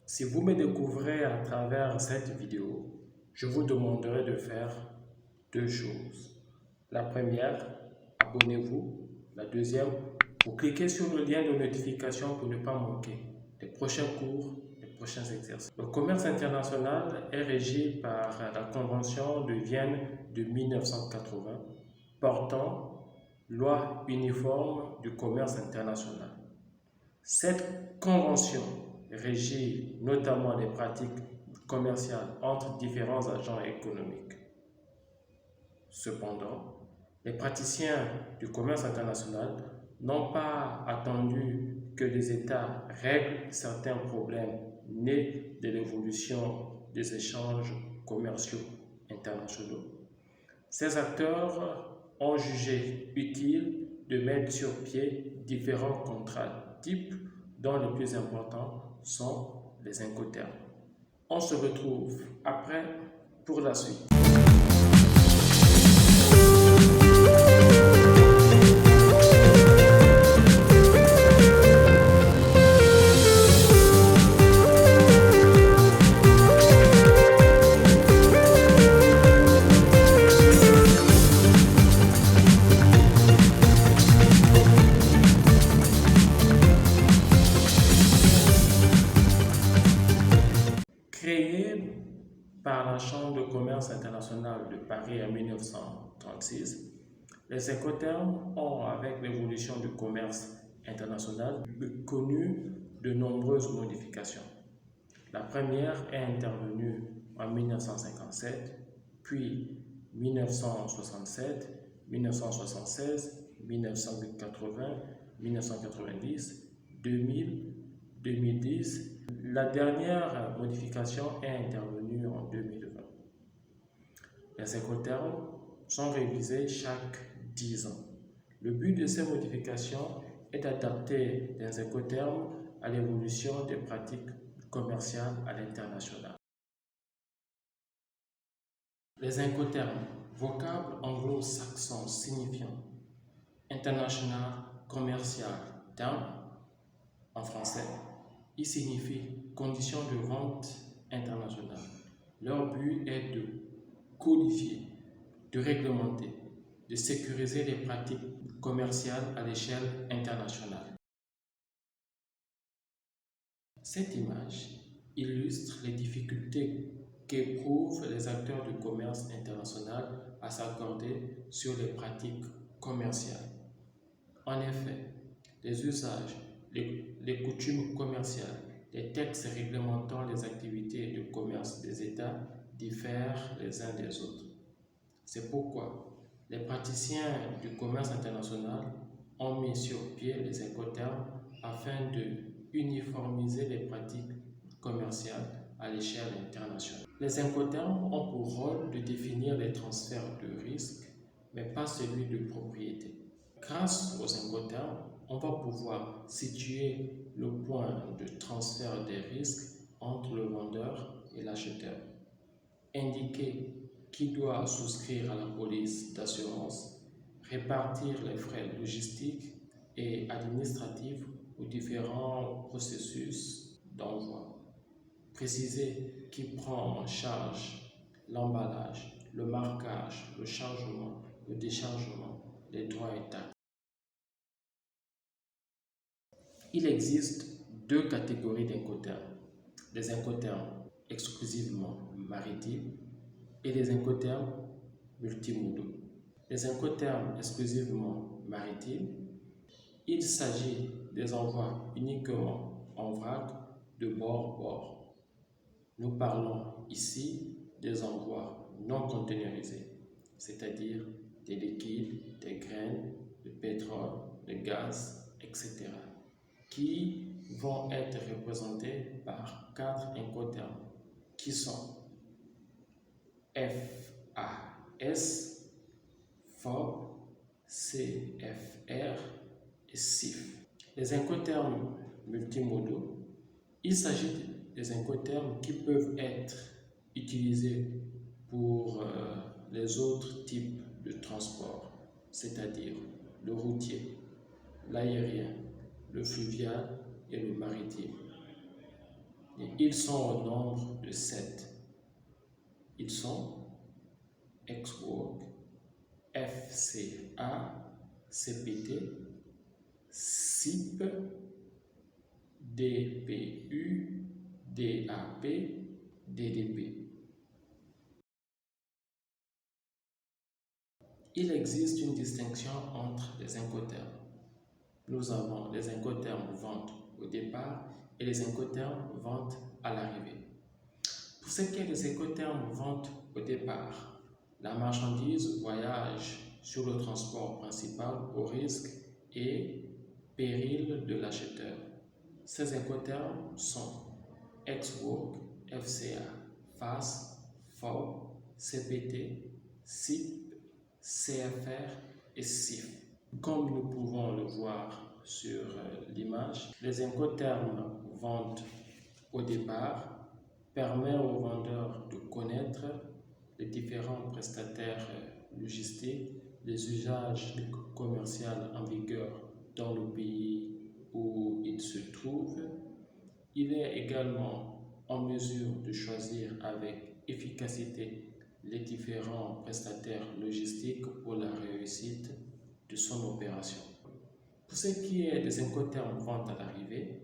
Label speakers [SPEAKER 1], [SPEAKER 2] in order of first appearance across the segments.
[SPEAKER 1] Si vous me découvrez à travers cette vidéo, je vous demanderai de faire deux choses. La première, abonnez-vous. La deuxième, vous cliquez sur le lien de notification pour ne pas manquer les prochains cours, les prochains exercices. Le commerce international est régi par la Convention de Vienne de 1980 portant loi uniforme du commerce international. Cette convention régit notamment les pratiques commerciales entre différents agents économiques. Cependant, les praticiens du commerce international n'ont pas attendu que les États règlent certains problèmes nés de l'évolution des échanges commerciaux internationaux. Ces acteurs ont jugé utile de mettre sur pied différents contrats types dont les plus importants sont les Incoterms. On se retrouve après pour la suite. Créé par la Chambre de commerce internationale de Paris en 1936, les Incoterms ont, avec l'évolution du commerce international, connu de nombreuses modifications. La première est intervenue en 1957, puis 1967, 1976, 1980, 1990, 2000, 2010. La dernière modification est intervenue en 2020. Les Incoterms sont révisés chaque 10 ans. Le but de ces modifications est d'adapter les Incoterms à l'évolution des pratiques commerciales à l'international. Les Incoterms, vocable anglo-saxon signifiant international, commercial, terme en français, il signifie conditions de vente internationale. Leur but est de codifier, de réglementer, de sécuriser les pratiques commerciales à l'échelle internationale. Cette image illustre les difficultés qu'éprouvent les acteurs du commerce international à s'accorder sur les pratiques commerciales. En effet, les usages, les coutumes commerciales, les textes réglementant les activités de commerce des États diffèrent les uns des autres. C'est pourquoi les praticiens du commerce international ont mis sur pied les Incoterms afin de uniformiser les pratiques commerciales à l'échelle internationale. Les Incoterms ont pour rôle de définir les transferts de risques, mais pas celui de propriété. Grâce aux Incoterms, on va pouvoir situer le point de transfert des risques entre le vendeur et l'acheteur, indiquer qui doit souscrire à la police d'assurance, répartir les frais logistiques et administratifs aux différents processus d'envoi, préciser qui prend en charge l'emballage, le marquage, le chargement, le déchargement, les droits et taxes. Il existe deux catégories d'Incoterms, les Incoterms exclusivement maritimes et les Incoterms multimodaux. Les Incoterms exclusivement maritimes, il s'agit des envois uniquement en vrac de bord-bord. Nous parlons ici des envois non containerisés, c'est-à-dire des liquides, des graines, de pétrole, de gaz, etc., qui vont être représentés par 4 Incoterms qui sont FAS, FOB, CFR et CIF. Les Incoterms multimodaux, il s'agit des Incoterms qui peuvent être utilisés pour les autres types de transport, c'est-à-dire le routier, l'aérien, le fluvial et le maritime. Et ils sont au nombre de 7. Ils sont Ex-Work, FCA, CPT, CIP, DPU, DAP, DDP. Il existe une distinction entre les incoterms. Nous avons les incoterms vente au départ et les incoterms vente à l'arrivée. Pour ce qui est des incoterms vente au départ, la marchandise voyage sur le transport principal au risque et péril de l'acheteur. Ces incoterms sont Ex-Work, FCA, FAS, FOB, CPT, CIP, CFR et CIF. Comme nous pouvons le voir sur l'image, les incoterms vente au départ permettent aux vendeurs de connaître les différents prestataires logistiques, les usages commerciaux en vigueur dans le pays où ils se trouvent. Il est également en mesure de choisir avec efficacité les différents prestataires logistiques pour la réussite de son opération. Pour ce qui est des incoterms vente à l'arrivée,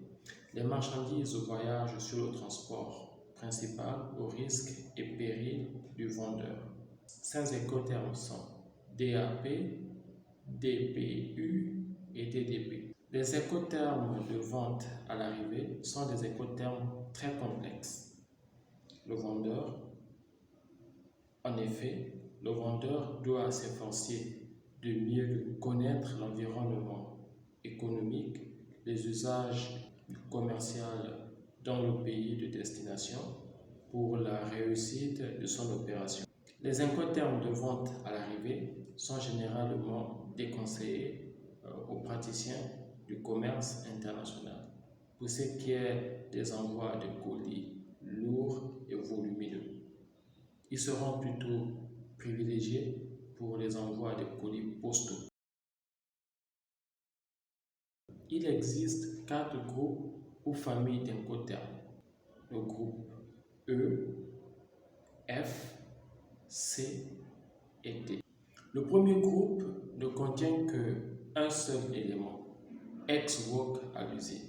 [SPEAKER 1] les marchandises voyagent sur le transport principal au risque et péril du vendeur. Ces incoterms sont DAP, DPU et DDP. Les incoterms de vente à l'arrivée sont des incoterms très complexes. En effet, le vendeur doit s'efforcer de mieux connaître l'environnement économique, les usages commerciaux dans le pays de destination pour la réussite de son opération. Les incoterms de vente à l'arrivée sont généralement déconseillés aux praticiens du commerce international pour ce qui est des envois de colis lourds et volumineux. Ils seront plutôt privilégiés pour les envois de colis postaux. Il existe 4 groupes ou familles d'incoterms. Le groupe E, F, C et D. Le premier groupe ne contient qu'un seul élément, ex-work à l'usine.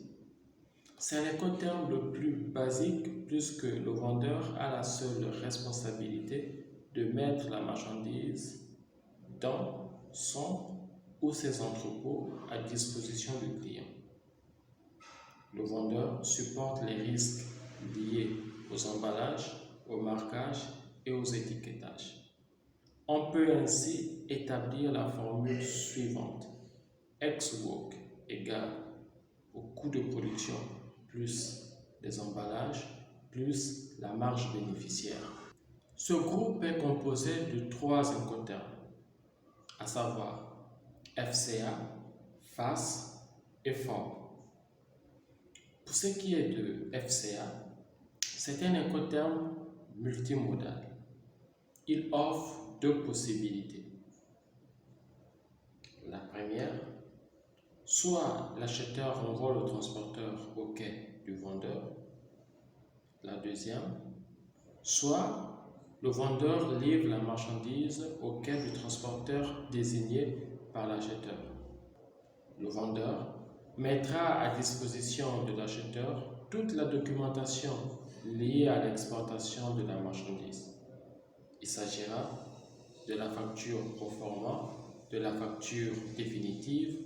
[SPEAKER 1] C'est l'incoterm le plus basique puisque le vendeur a la seule responsabilité de mettre la marchandise dans son ou ses entrepôts à disposition du client. Le vendeur supporte les risques liés aux emballages, au marquage et aux étiquetages. On peut ainsi établir la formule suivante. Ex-work égale au coût de production plus les emballages plus la marge bénéficiaire. Ce groupe est composé de 3 incoterms, à savoir FCA, FAS et FOB. Pour ce qui est de FCA, c'est un incoterm multimodal. Il offre 2 possibilités. La première, soit l'acheteur envoie le transporteur au quai du vendeur. La deuxième, soit le vendeur livre la marchandise au quai du transporteur désigné par l'acheteur. Le vendeur mettra à disposition de l'acheteur toute la documentation liée à l'exportation de la marchandise. Il s'agira de la facture proforma, de la facture définitive,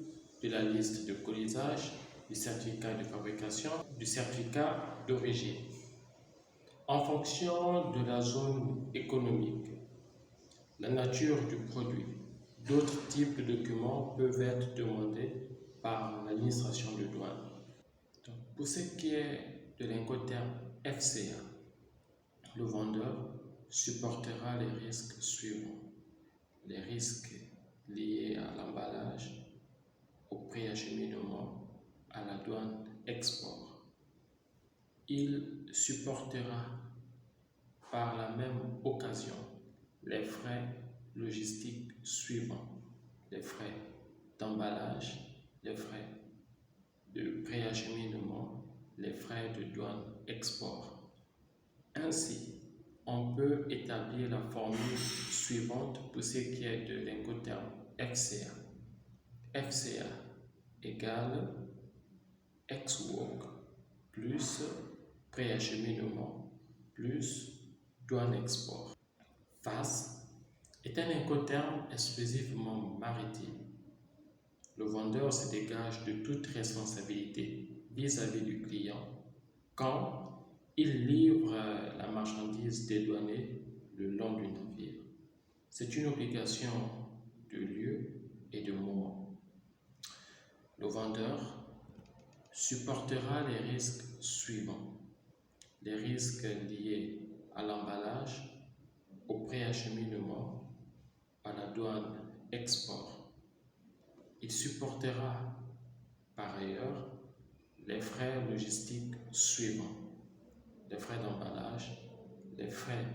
[SPEAKER 1] de la liste de colisage, du certificat de fabrication, du certificat d'origine. En fonction de la zone économique, la nature du produit, d'autres types de documents peuvent être demandés par l'administration de douane. Pour ce qui est de l'incoterm FCA, le vendeur supportera les risques suivants. Les risques liés à l'emballage, au préacheminement, à la douane export. Il supportera par la même occasion les frais logistiques suivants, les frais d'emballage, les frais de préacheminement, les frais de douane export. Ainsi, on peut établir la formule suivante pour ce qui est de l'incoterm FCA. FCA égale ex-work plus préacheminement plus douane-export. FAS est un incoterm exclusivement maritime. Le vendeur se dégage de toute responsabilité vis-à-vis du client quand il livre la marchandise dédouanée le long du navire. C'est une obligation de lieu et de moment. Le vendeur supportera les risques suivants. Les risques liés à l'emballage, au préacheminement, à la douane export. Il supportera par ailleurs les frais logistiques suivants. Les frais d'emballage, les frais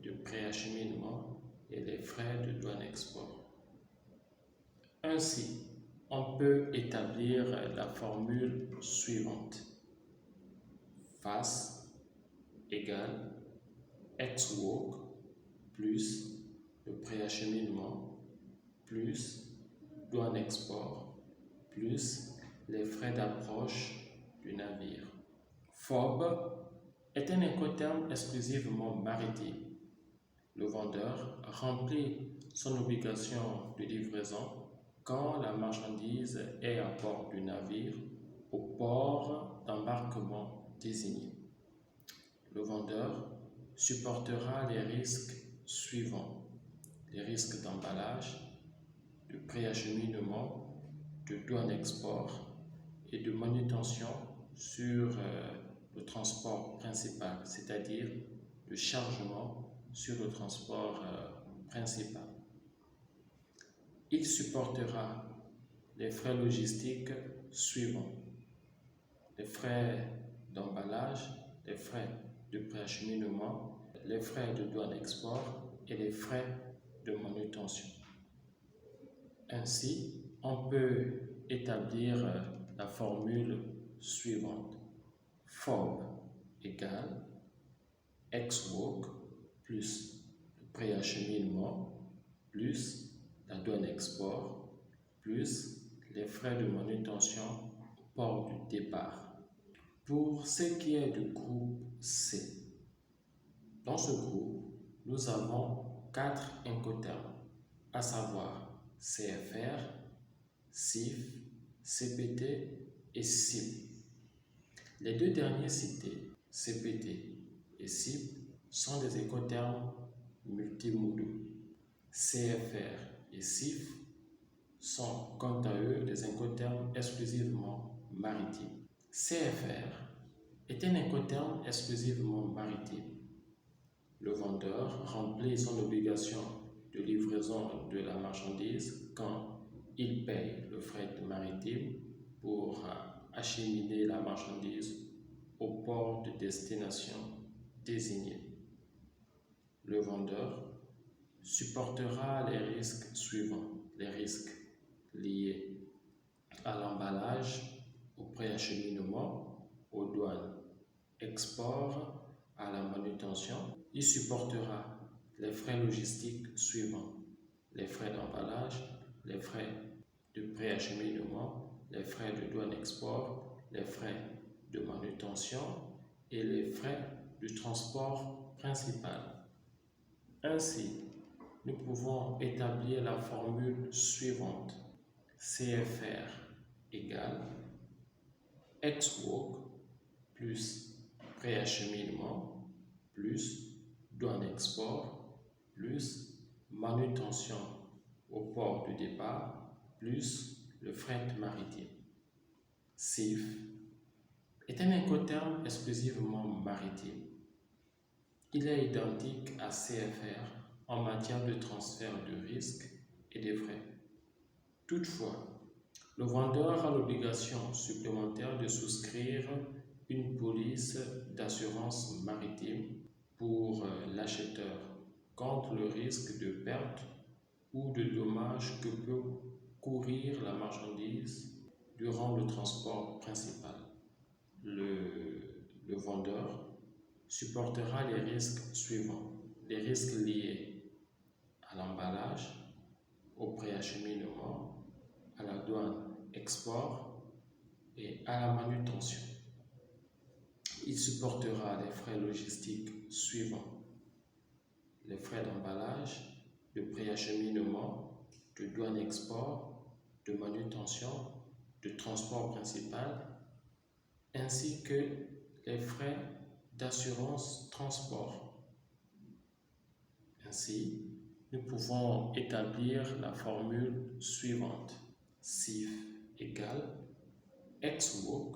[SPEAKER 1] de préacheminement et les frais de douane export. Ainsi, on peut établir la formule suivante. FAS égale ex-work plus le préacheminement plus douane export plus les frais d'approche du navire. FOB est un incoterm exclusivement maritime. Le vendeur remplit son obligation de livraison quand la marchandise est à bord du navire au port d'embarquement désigné. Le vendeur supportera les risques suivants. Les risques d'emballage, de préacheminement, de douane-export et de manutention sur le transport principal, c'est-à-dire le chargement sur le transport principal. Il supportera les frais logistiques suivants. Les frais d'emballage, les frais de préacheminement, les frais de douane-export et les frais de manutention. Ainsi, on peut établir la formule suivante. FOB égale ex-work plus le préacheminement plus la douane-export plus les frais de manutention au port du départ. Pour ce qui est du groupe C, dans ce groupe, nous avons 4 incoterms, à savoir CFR, CIF, CPT et CIP. Les deux derniers cités, CPT et CIP, sont des incoterms multimodaux. CFR et CIF sont quant à eux des incoterms exclusivement maritimes. CFR est un incoterm exclusivement maritime. Le vendeur remplit son obligation de livraison de la marchandise quand il paye le fret maritime pour acheminer la marchandise au port de destination désigné. Le vendeur supportera les risques suivants. Les risques liés à l'emballage, au préacheminement, aux douanes, export, à la manutention. Il supportera les frais logistiques suivants. Les frais d'emballage, les frais de préacheminement, les frais de douane export, les frais de manutention et les frais du transport principal. Ainsi, nous pouvons établir la formule suivante. CFR égale ex-work plus préacheminement plus douane export plus manutention au port de départ plus le fret maritime. CIF est un incoterm exclusivement maritime. Il est identique à CFR en matière de transfert de risques et de frais. Toutefois, le vendeur a l'obligation supplémentaire de souscrire une police d'assurance maritime pour l'acheteur contre le risque de perte ou de dommages que peut courir la marchandise durant le transport principal. Le Le vendeur supportera les risques suivants. Les risques liés à l'emballage, au préacheminement, à la douane export et à la manutention. Il supportera les frais logistiques suivants. Les frais d'emballage, de préacheminement, de douane export, de manutention, de transport principal, ainsi que les frais d'assurance transport. Ainsi, nous pouvons établir la formule suivante. CIF égale ex-work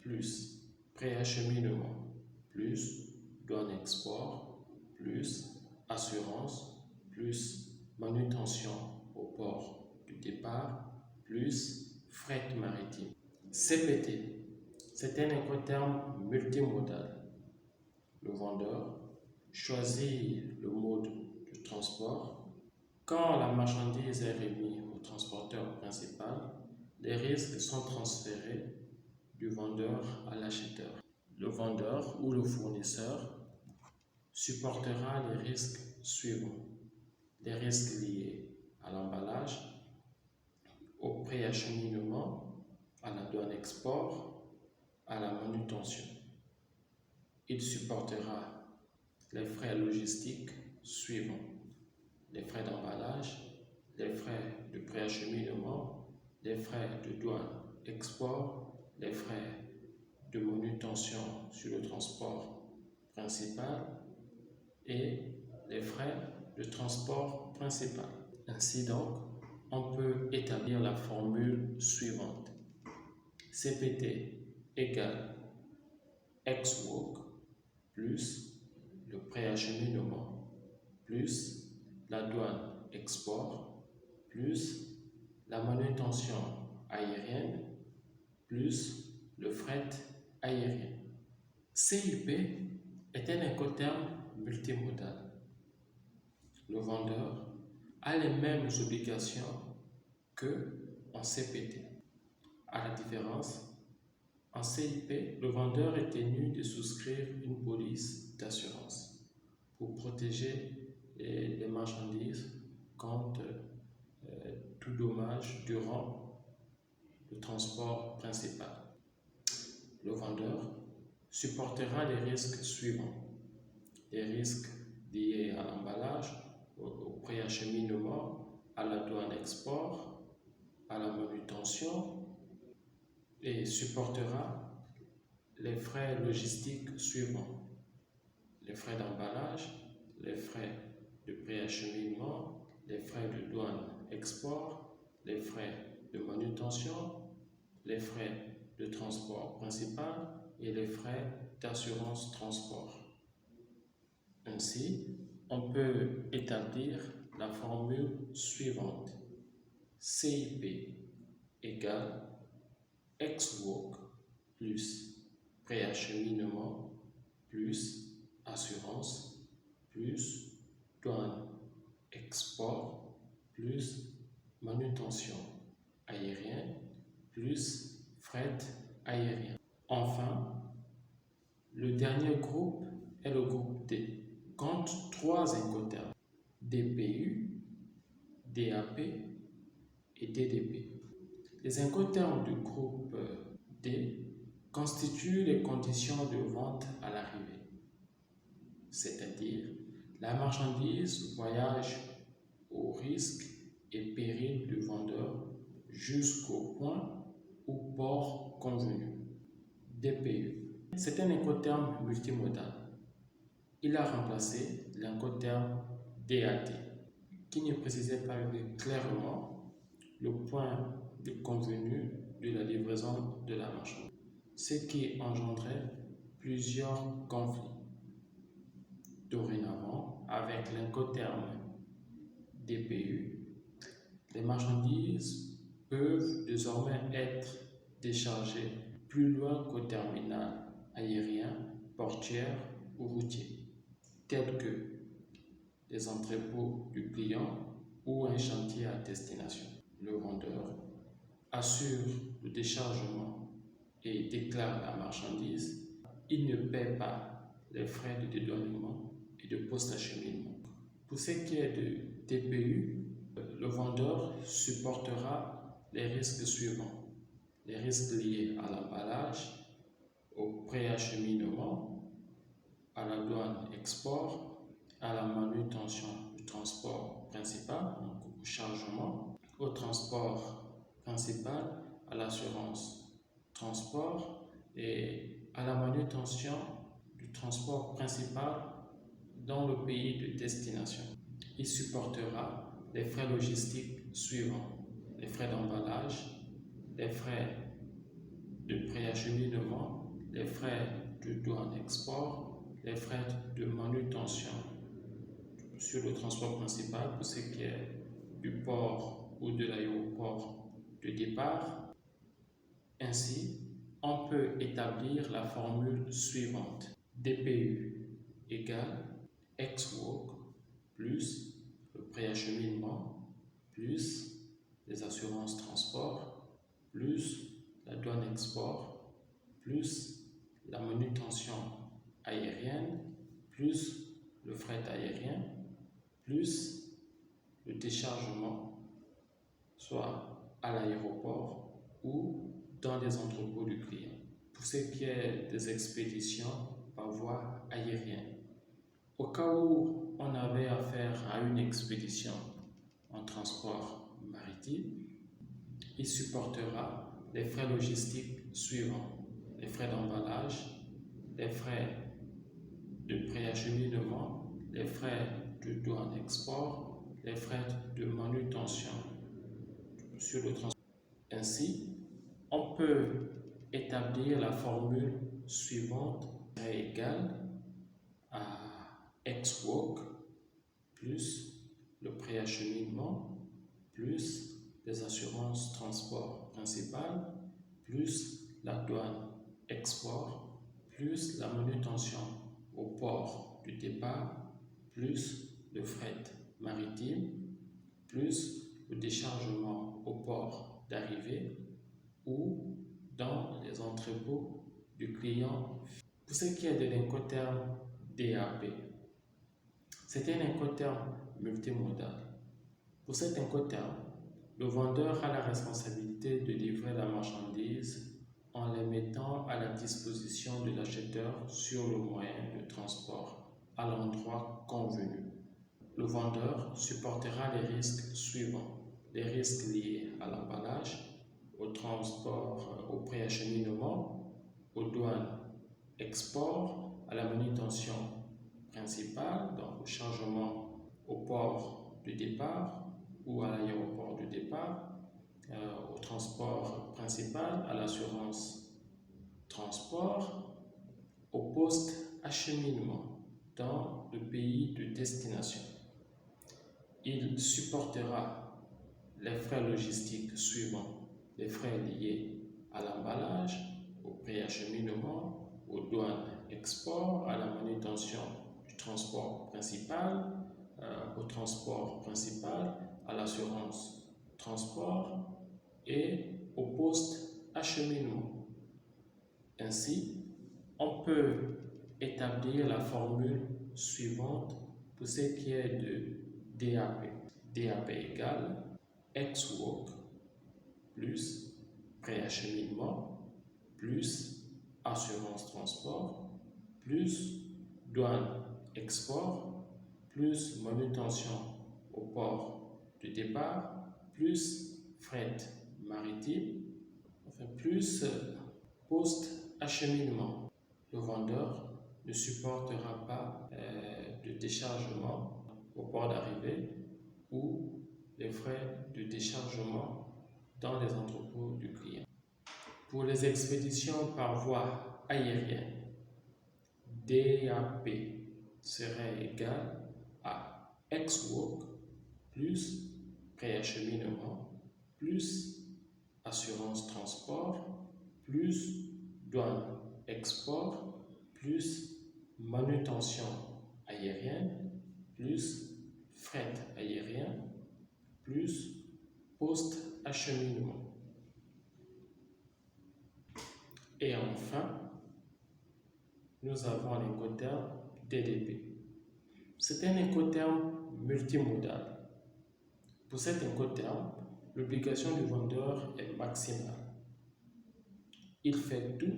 [SPEAKER 1] plus préacheminement plus douane export plus assurance plus manutention au port du départ plus fret maritime. CPT, c'est un incoterme multimodal. Le vendeur choisit le mode de transport. Quand la marchandise est remise au transporteur principal, les risques sont transférés du vendeur à l'acheteur. Le vendeur ou le fournisseur supportera les risques suivants. Les risques liés à l'emballage, au préacheminement, à la douane export, à la manutention. Il supportera les frais logistiques suivants. Les frais d'emballage, les frais de préacheminement, les frais de douane export, les frais de manutention sur le transport principal et les frais de transport principal. Ainsi donc, on peut établir la formule suivante. CPT égale ex-work plus le préacheminement plus la douane export plus la manutention aérienne plus le fret aérien. CIP est un incoterme multimodal. Le vendeur a les mêmes obligations qu'en CPT. À la différence, en CIP, le vendeur est tenu de souscrire une police d'assurance pour protéger les marchandises contre tout dommage durant le transport principal. Le vendeur supportera les risques suivants. Les risques liés à l'emballage, au préacheminement, à la douane export, à la manutention et supportera les frais logistiques suivants. Les frais d'emballage, les frais de préacheminement, les frais de douane export, les frais de manutention, les frais de transport principal et les frais d'assurance transport. Ainsi, on peut établir la formule suivante. CIP égale ex-work plus préacheminement plus assurance plus douane export plus manutention aérienne plus fret aérien. Enfin, le dernier groupe est le groupe D. Compte 3 incoterms, DPU, DAP et DDP. Les incoterms du groupe D constituent les conditions de vente à l'arrivée, c'est-à-dire la marchandise voyage au risque et péril du vendeur jusqu'au point ou port convenu. DPU. C'est un incoterme multimodal. Il a remplacé l'incoterme DAT, qui ne précisait pas clairement le point de convenu de la livraison de la marchandise, ce qui engendrait plusieurs conflits. Dorénavant, avec l'incoterme DPU, les marchandises peuvent désormais être déchargées plus loin qu'au terminal aérien, portuaire ou routier, tels que les entrepôts du client ou un chantier à destination. Le vendeur assure le déchargement et déclare la marchandise il ne paie pas les frais de dédouanement et de post-acheminement. Pour ce qui est de TPU, le vendeur supportera les risques suivants. Les risques liés à l'emballage, au préacheminement, à la douane export, à la manutention du transport principal, donc au chargement, au transport principal, à l'assurance transport et à la manutention du transport principal dans le pays de destination. Il supportera les frais logistiques suivants: les frais d'emballage, les frais de préacheminement, les frais de douane export, les frais de manutention sur le transport principal pour ce qui est du port ou de l'aéroport de départ. Ainsi, on peut établir la formule suivante: DPU égale ex-work plus le préacheminement plus les assurances transport plus la douane export plus la manutention aérienne plus le fret aérien plus le déchargement, soit à l'aéroport ou dans les entrepôts du client. Pour ce qui est des expéditions par voie aérienne, au cas où on avait affaire à une expédition en transport maritime, il supportera les frais logistiques suivants: les frais d'emballage, les frais de préacheminement, les frais de douane export, les frais de manutention sur le transport. Ainsi, on peut établir la formule suivante égale à ex-work plus le préacheminement plus les assurances transport principal plus la douane export plus la manutention au port du départ plus le fret maritime plus le déchargement au port d'arrivée ou dans les entrepôts du client. Pour ce qui est de l'incoterm DAP, c'est un incoterm multimodal. Pour cet incoterm, le vendeur a la responsabilité de livrer la marchandise en les mettant à la disposition de l'acheteur sur le moyen de transport à l'endroit convenu. Le vendeur supportera les risques suivants: les risques liés à l'emballage, au transport, au préacheminement, aux douanes export, à la manutention principale, donc au chargement au port de départ ou à l'aéroport de départ, au transport principal, à l'assurance transport, au poste acheminement dans le pays de destination. Il supportera les frais logistiques suivants: les frais liés à l'emballage, au préacheminement, aux douanes export, à la manutention du transport principal, au transport principal, à l'assurance transport et au post-acheminement. Ainsi, on peut établir la formule suivante pour ce qui est de DAP. DAP égale ex-work plus préacheminement plus assurance transport plus douane export plus manutention au port de départ plus fret maritime, enfin plus post-acheminement. Le vendeur ne supportera pas de déchargement au port d'arrivée ou les frais de déchargement dans les entrepôts du client. Pour les expéditions par voie aérienne, DAP serait égal à ex-work plus préacheminement plus assurance transport plus douane export plus manutention aérienne plus fret aérien plus post-acheminement. Et enfin, nous avons l'incoterm DDP. C'est un incoterm multimodal. Pour cet incoterm, l'obligation du vendeur est maximale. Il fait tout,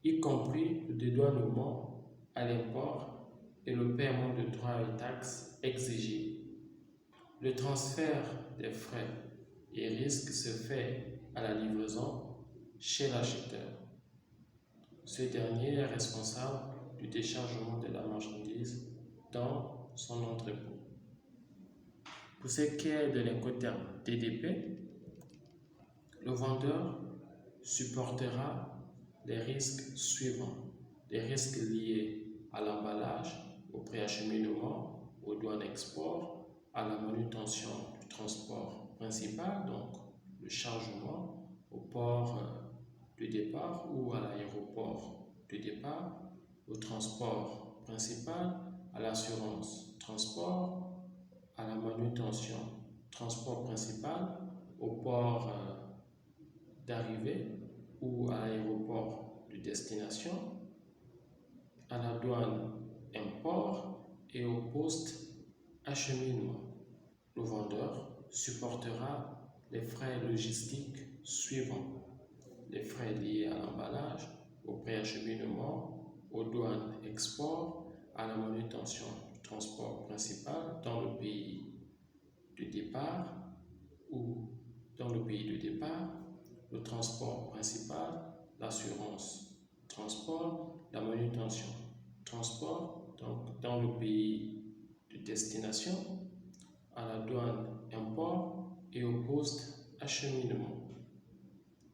[SPEAKER 1] y compris le dédouanement à l'import et le paiement de droits et taxes exigés. Le transfert des frais et risques se fait à la livraison chez l'acheteur. Ce dernier est responsable du déchargement de la marchandise dans son entrepôt. Pour ce qui est de l'incoterm DDP, le vendeur supportera les risques suivants. Les risques liés à l'emballage, au préacheminement, aux douanes export, à la manutention du transport principal, donc le chargement au port de départ ou à l'aéroport de départ, au transport principal, à l'assurance transport, à la manutention transport principal, au port d'arrivée ou à l'aéroport de destination, à la douane import et au poste acheminement. Le vendeur supportera les frais logistiques suivants: les frais liés à l'emballage, au préacheminement, aux douanes export, à la manutention du transport principal dans le pays de départ ou dans le pays de départ, le transport principal, l'assurance transport, la manutention transport, donc dans le pays de destination, à la douane import et au poste acheminement.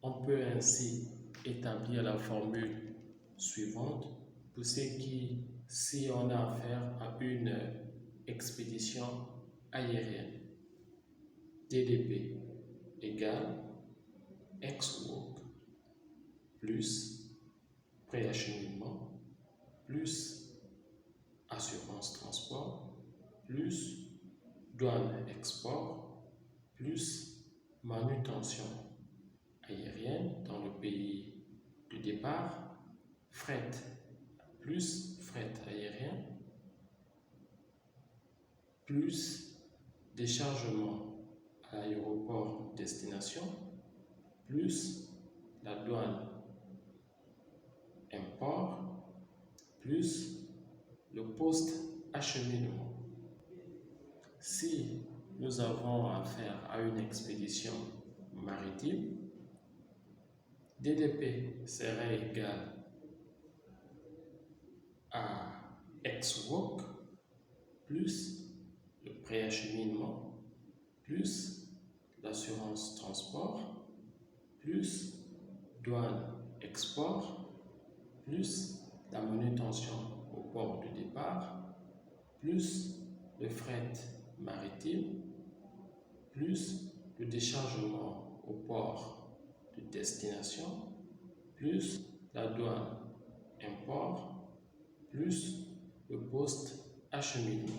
[SPEAKER 1] On peut ainsi établir la formule suivante pour ce qui, si on a affaire à une expédition aérienne. DDP égale ex-work plus préacheminement plus assurance transport plus douane export plus manutention aérienne dans le pays de départ, fret plus fret aérien plus déchargement à l'aéroport destination plus la douane import plus le poste acheminement. Si nous avons affaire à une expédition maritime, DDP serait égal à ex-work plus le préacheminement plus l'assurance transport plus douane export plus la manutention au port de départ plus le fret maritime plus le déchargement au port de destination plus la douane import plus le poste acheminement.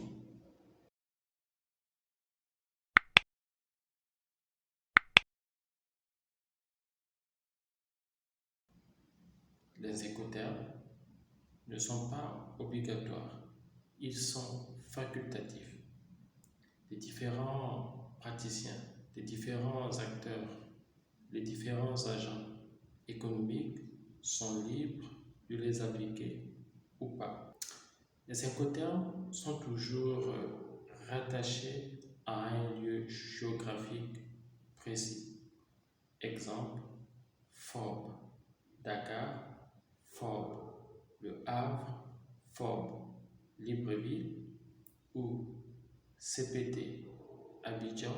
[SPEAKER 1] Les incoterms ne sont pas obligatoires, ils sont facultatifs. Les différents praticiens, les différents acteurs, les différents agents économiques sont libres de les appliquer ou pas. Les incoterms sont toujours rattachés à un lieu géographique précis. Exemple, FOB, Dakar, FOB, Le Havre, FOB, Libreville ou CPT, Abidjan,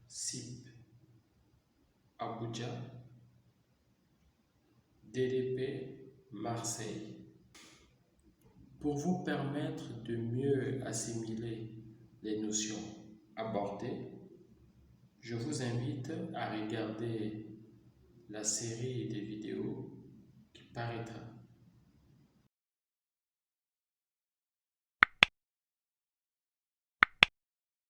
[SPEAKER 1] SIP, Abuja, DDP, Marseille. Pour vous permettre de mieux assimiler les notions abordées, je vous invite à regarder la série des vidéos qui paraîtra.